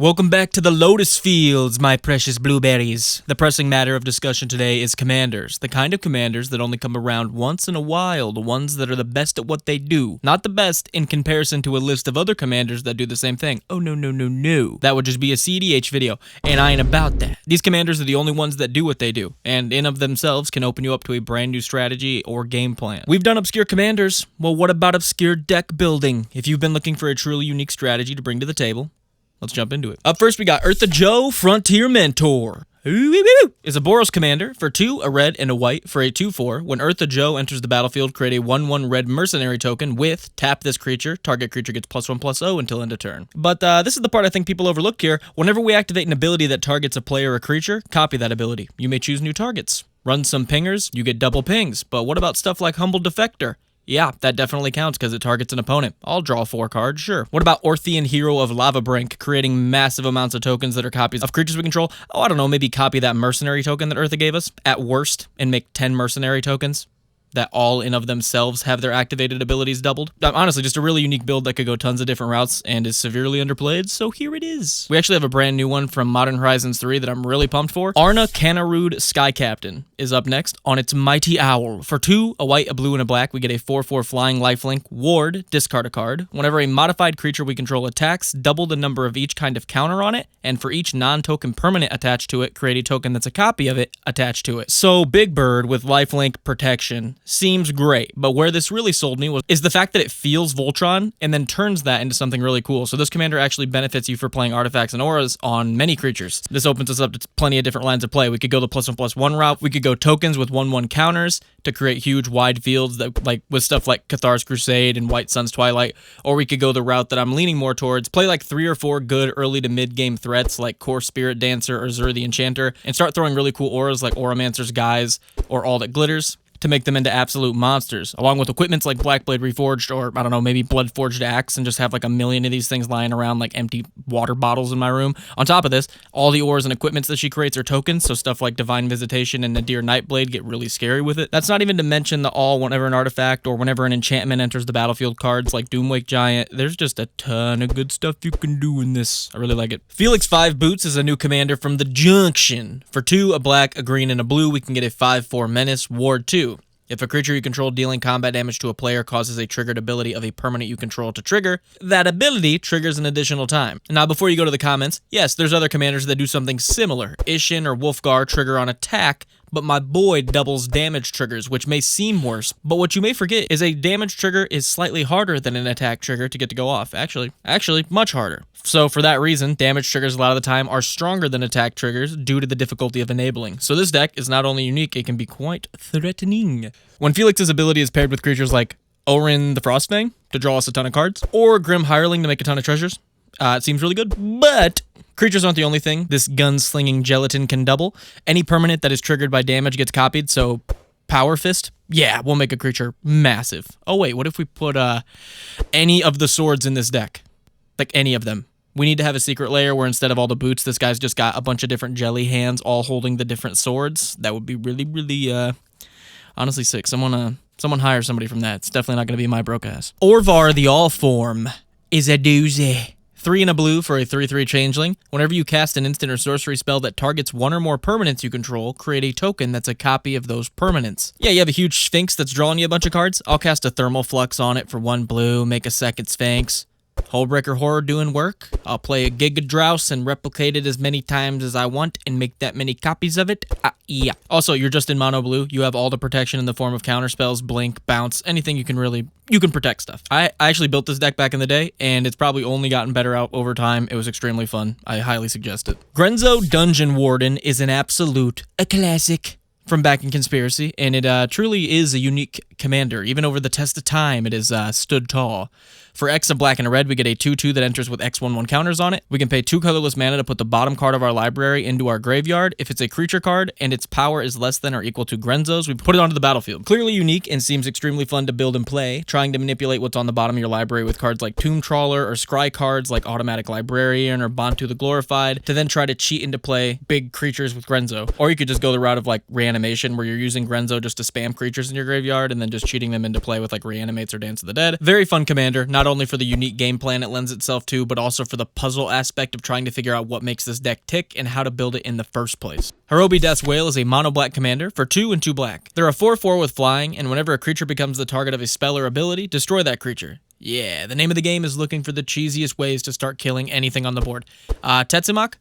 Welcome back to the Lotus Fields, my precious blueberries. The pressing matter of discussion today is commanders. The kind of commanders that only come around once in a while, the ones that are the best at what they do. Not the best in comparison to a list of other commanders that do the same thing. Oh no, no, no, no. That would just be a CDH video, and I ain't about that. These commanders are the only ones that do what they do, and in of themselves can open you up to a brand new strategy or game plan. We've done obscure commanders. Well, what about obscure deck building? If you've been looking for a truly unique strategy to bring to the table, let's jump into it. Up first, we got Eartha Joe, Frontier Mentor. Is a Boros commander for 2, a red, and a white for a 2/4. When Eartha Joe enters the battlefield, create a 1/1 red mercenary token with tap this creature. Target creature gets +1/+0 until end of turn. But this is the part I think people overlook here. Whenever we activate an ability that targets a player or creature, copy that ability. You may choose new targets. Run some pingers, you get double pings. But what about stuff like Humble Defector? Yeah, that definitely counts because it targets an opponent. I'll draw 4 cards, sure. What about Orthian Hero of Lava Brink, creating massive amounts of tokens that are copies of creatures we control? Oh, I don't know, maybe copy that mercenary token that Eartha gave us, at worst, and make 10 mercenary tokens that all in of themselves have their activated abilities doubled. Honestly, just a really unique build that could go tons of different routes and is severely underplayed, so here it is. We actually have a brand new one from Modern Horizons 3 that I'm really pumped for. Arna Canarude Sky Captain is up next on its Mighty Owl. For 2, a white, a blue, and a black, we get a 4/4 flying lifelink ward, discard a card. Whenever a modified creature we control attacks, double the number of each kind of counter on it, and for each non-token permanent attached to it, create a token that's a copy of it attached to it. So Big Bird with lifelink protection seems great, but where this really sold me is the fact that it feels Voltron and then turns that into something really cool. So this commander actually benefits you for playing artifacts and auras on many creatures. This opens us up to plenty of different lines of play. We could go the +1/+1 route. We could go tokens with 1/1 counters to create huge wide fields that like with stuff like Cathar's Crusade and White Sun's Twilight, or we could go the route that I'm leaning more towards, play like 3 or 4 good early to mid game threats like Core Spirit Dancer or Zur the Enchanter, and start throwing really cool auras like Auramancer's Guise or All That Glitters to make them into absolute monsters, along with equipments like Blackblade Reforged or, I don't know, maybe Bloodforged Axe, and just have like a million of these things lying around like empty water bottles in my room. On top of this, all the auras and equipments that she creates are tokens, so stuff like Divine Visitation and Nadir Nightblade get really scary with it. That's not even to mention the whenever an artifact or whenever an enchantment enters the battlefield cards like Doomwake Giant. There's just a ton of good stuff you can do in this. I really like it. Felix 5 Boots is a new commander from the Junction. For 2, a black, a green, and a blue, we can get a 5/4 Menace, Ward 2. If a creature you control dealing combat damage to a player causes a triggered ability of a permanent you control to trigger, that ability triggers an additional time. Now, before you go to the comments, yes, there's other commanders that do something similar. Ishin or Wolfgar trigger on attack, but my boy doubles damage triggers, which may seem worse. But what you may forget is a damage trigger is slightly harder than an attack trigger to get to go off. Actually, much harder. So for that reason, damage triggers a lot of the time are stronger than attack triggers due to the difficulty of enabling. So this deck is not only unique, it can be quite threatening. When Felix's ability is paired with creatures like Orin the Frostfang to draw us a ton of cards, or Grim Hireling to make a ton of treasures, it seems really good, but creatures aren't the only thing this gun-slinging gelatin can double. Any permanent that is triggered by damage gets copied, so Power Fist, yeah, we'll make a creature massive. Oh wait, what if we put any of the swords in this deck? Like any of them. We need to have a secret layer where instead of all the boots, this guy's just got a bunch of different jelly hands all holding the different swords. That would be really, really, honestly sick. Someone hire somebody from that. It's definitely not going to be my broke ass. Orvar the All-Form is a doozy. 3 and a blue for a 3/3 changeling. Whenever you cast an instant or sorcery spell that targets 1 or more permanents you control, create a token that's a copy of those permanents. Yeah, you have a huge Sphinx that's drawing you a bunch of cards. I'll cast a Thermal Flux on it for 1 blue, make a second Sphinx. Hullbreaker Horror doing work. I'll play a Giga Drouse and replicate it as many times as I want and make that many copies of it. Yeah. Also, you're just in mono blue. You have all the protection in the form of counter spells, blink, bounce, anything you can protect stuff. I actually built this deck back in the day, and it's probably only gotten better out over time. It was extremely fun. I highly suggest it. Grenzo Dungeon Warden is a classic from back in Conspiracy, and it truly is a unique commander. Even over the test of time, it has stood tall. For X, a black and a red, we get a 2/2 that enters with X/1/1 counters on it. We can pay 2 colorless mana to put the bottom card of our library into our graveyard. If it's a creature card and its power is less than or equal to Grenzo's, we put it onto the battlefield. Clearly unique and seems extremely fun to build and play, trying to manipulate what's on the bottom of your library with cards like Tomb Trawler or Scry cards like Automatic Librarian or Bantu the Glorified, to then try to cheat into play big creatures with Grenzo. Or you could just go the route of like Reanimation, where you're using Grenzo just to spam creatures in your graveyard and then just cheating them into play with like Reanimates or Dance of the Dead. Very fun commander. Not only for the unique game plan it lends itself to, but also for the puzzle aspect of trying to figure out what makes this deck tick and how to build it in the first place. Hirobi Death's Whale is a mono-black commander for 2 and 2 black. They're a 4/4 with flying, and whenever a creature becomes the target of a spell or ability, destroy that creature. Yeah, the name of the game is looking for the cheesiest ways to start killing anything on the board. Tetsumak?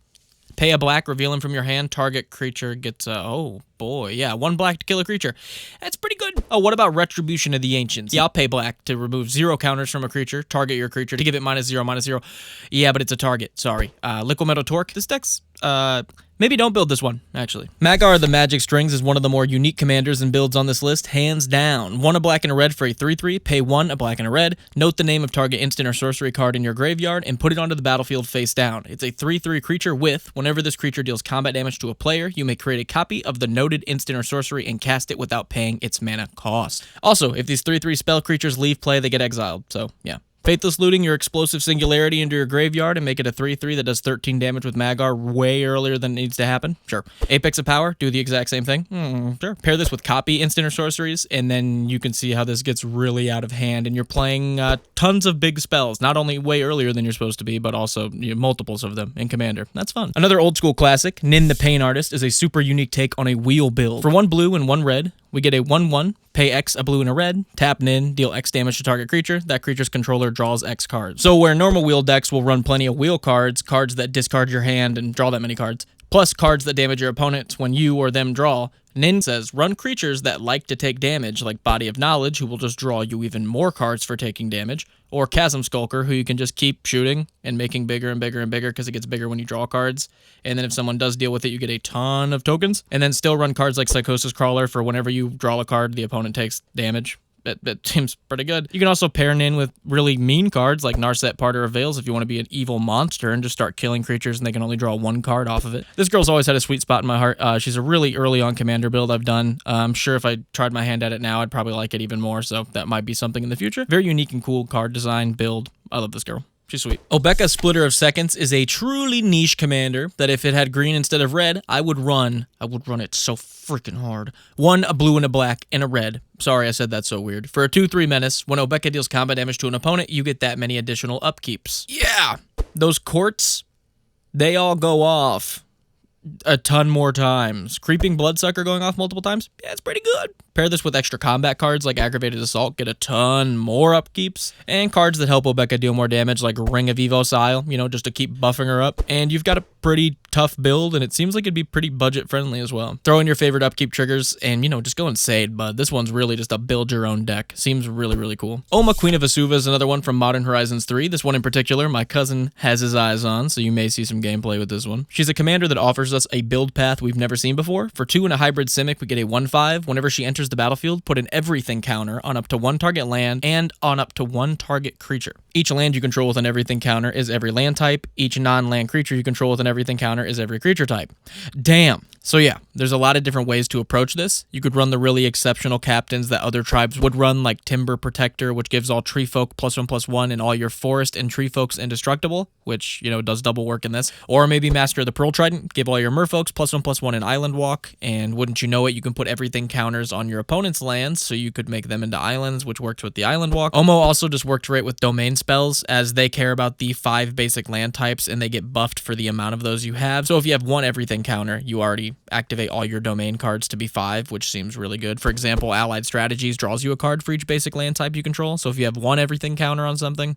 Pay a black, reveal him from your hand, target creature gets oh boy, yeah, 1 black to kill a creature. That's pretty good. Oh, what about Retribution of the Ancients? Yeah, I'll pay black to remove 0 counters from a creature, target your creature to give it -0/-0. Yeah, but it's a target, sorry. Liquid Metal Torque, this deck's, maybe don't build this one, actually. Magar the Magic Strings is one of the more unique commanders and builds on this list, hands down. 1 a black and a red for a 3/3, pay 1 a black and a red, note the name of target instant or sorcery card in your graveyard, and put it onto the battlefield face down. It's a 3/3 creature with, whenever this creature deals combat damage to a player, you may create a copy of the noted instant or sorcery and cast it without paying its mana cost. Also, if these 3/3 spell creatures leave play, they get exiled, so yeah. Faithless Looting your Explosive Singularity into your graveyard and make it a 3/3 that does 13 damage with Magar way earlier than it needs to happen. Sure. Apex of Power, do the exact same thing. Sure. Pair this with copy instant or sorceries, and then you can see how this gets really out of hand, and you're playing tons of big spells, not only way earlier than you're supposed to be, but also multiples of them in Commander. That's fun. Another old school classic, Nin the Pain Artist, is a super unique take on a wheel build. For 1 blue and 1 red, we get a 1/1, pay X, a blue and a red, tap Nin, deal X damage to target creature. That creature's controller draws X cards. So where normal wheel decks will run plenty of wheel cards, cards that discard your hand and draw that many cards, plus cards that damage your opponent when you or them draw, Nin says run creatures that like to take damage, like Body of Knowledge, who will just draw you even more cards for taking damage, or Chasm Skulker, who you can just keep shooting and making bigger and bigger and bigger because it gets bigger when you draw cards. And then if someone does deal with it, you get a ton of tokens. And then still run cards like Psychosis Crawler for whenever you draw a card, the opponent takes damage. That seems pretty good. You can also pair Nin with really mean cards like Narset, Parter of Veils if you want to be an evil monster and just start killing creatures and they can only draw 1 card off of it. This girl's always had a sweet spot in my heart. She's a really early on commander build I've done. I'm sure if I tried my hand at it now, I'd probably like it even more, so that might be something in the future. Very unique and cool card design build. I love this girl. She's sweet. Obeka Splitter of Seconds is a truly niche commander that if it had green instead of red, I would run it so freaking hard. 1 a blue and a black and a red. Sorry, I said that so weird. For a 2/3 menace, when Obeka deals combat damage to an opponent, you get that many additional upkeeps. Yeah! Those courts, they all go off a ton more times. Creeping Bloodsucker going off multiple times? Yeah, it's pretty good. Pair this with extra combat cards like Aggravated Assault, get a ton more upkeeps, and cards that help Obeka deal more damage like Ring of Evosile, just to keep buffing her up. And you've got a pretty tough build, and it seems like it'd be pretty budget-friendly as well. Throw in your favorite upkeep triggers, and, just go insane, bud. This one's really just a build-your-own deck. Seems really, really cool. Oma, Queen of Asuva is another one from Modern Horizons 3. This one in particular, my cousin has his eyes on, so you may see some gameplay with this one. She's a commander that offers us a build path we've never seen before. For 2 and a hybrid Simic, we get a 1/5. Whenever she enters the battlefield, put an everything counter on up to 1 target land and on up to 1 target creature. Each land you control with an everything counter is every land type. Each non-land creature you control with an everything counter is every creature type. Damn. So yeah, there's a lot of different ways to approach this. You could run the really exceptional captains that other tribes would run, like Timber Protector, which gives all tree folk +1/+1 and all your forest and tree folks indestructible, which, does double work in this. Or maybe Master of the Pearl Trident, give all your merfolks +1/+1 in Island Walk, and wouldn't you know it, you can put everything counters on your opponent's lands, so you could make them into islands, which works with the Island Walk. Omo also just worked great with domain spells, as they care about the 5 basic land types, and they get buffed for the amount of those you have. So if you have 1 everything counter, you already activate all your domain cards to be 5, which seems really good. For example, Allied Strategies draws you a card for each basic land type you control, so if you have 1 everything counter on something,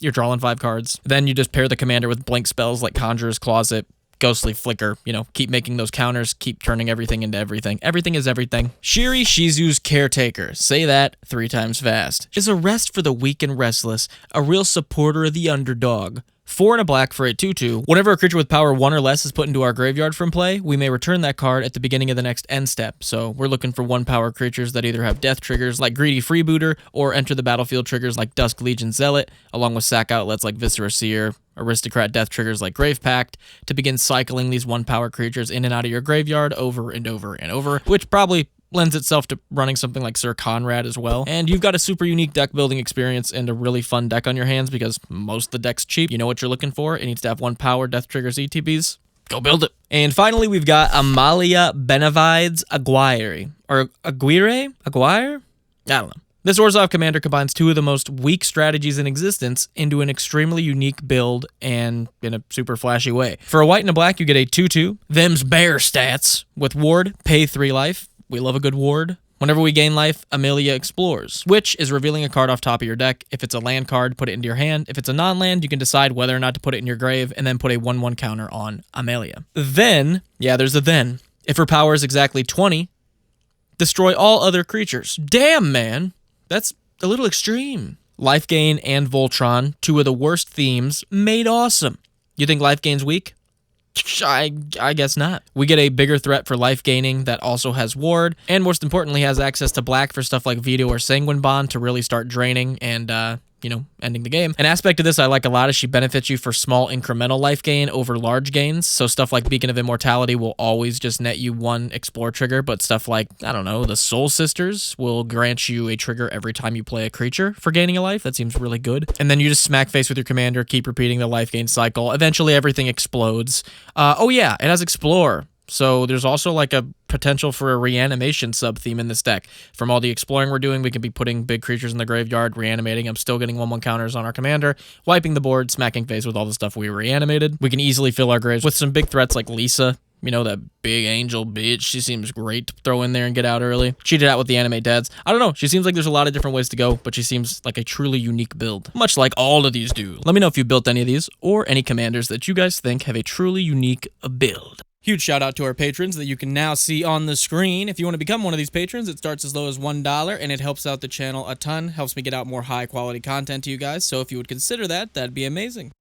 you're drawing 5 cards. Then you just pair the commander with blink spells like Conjurer's Closet, Ghostly Flicker, keep making those counters, keep turning everything into everything. Everything is everything. Shiri Shizu's Caretaker, say that 3 times fast, is a rest for the weak and restless, a real supporter of the underdog. 4 and a black for a 2/2. Whenever a creature with power 1 or less is put into our graveyard from play, we may return that card at the beginning of the next end step. So we're looking for 1 power creatures that either have death triggers like Greedy Freebooter or enter the battlefield triggers like Dusk Legion Zealot, along with sack outlets like Viscera Seer, Aristocrat death triggers like Grave Pact, to begin cycling these 1 power creatures in and out of your graveyard over and over and over, which probably lends itself to running something like Sir Conrad as well. And you've got a super unique deck building experience and a really fun deck on your hands because most of the deck's cheap. You know what you're looking for. It needs to have 1 power, death triggers, ETBs. Go build it. And finally, we've got Amalia Benavides Aguirre. Or Aguirre? I don't know. This Orzhov commander combines two of the most weak strategies in existence into an extremely unique build and in a super flashy way. For a white and a black, you get a 2/2, them's bear stats, with ward, pay 3 life. We love a good ward. Whenever we gain life, Amelia explores, which is revealing a card off top of your deck. If it's a land card, put it into your hand. If it's a non-land, you can decide whether or not to put it in your grave, and then put a 1/1 counter on Amelia. Then, yeah, there's a then. If her power is exactly 20, destroy all other creatures. Damn, man. That's a little extreme. Life Gain and Voltron, two of the worst themes, made awesome. You think Life Gain's weak? I guess not. We get a bigger threat for life gaining that also has ward, and most importantly has access to black for stuff like Veto or Sanguine Bond to really start draining and, ending the game. An aspect of this I like a lot is she benefits you for small incremental life gain over large gains. So stuff like Beacon of Immortality will always just net you 1 explore trigger, but stuff like, I don't know, the Soul Sisters will grant you a trigger every time you play a creature for gaining a life. That seems really good. And then you just smack face with your commander, keep repeating the life gain cycle. Eventually everything explodes. Oh yeah, it has Explore. So there's also like a potential for a reanimation sub-theme in this deck. From all the exploring we're doing, we can be putting big creatures in the graveyard, reanimating them, still getting 1/1 counters on our commander, wiping the board, smacking face with all the stuff we reanimated. We can easily fill our graves with some big threats like Lisa. You know, that big angel bitch. She seems great to throw in there and get out early. Cheated out with the anime dads. I don't know. She seems like there's a lot of different ways to go, but she seems like a truly unique build. Much like all of these do. Let me know if you built any of these or any commanders that you guys think have a truly unique build. Huge shout out to our patrons that you can now see on the screen. If you want to become one of these patrons, it starts as low as $1 and it helps out the channel a ton. Helps me get out more high quality content to you guys. So if you would consider that, that'd be amazing.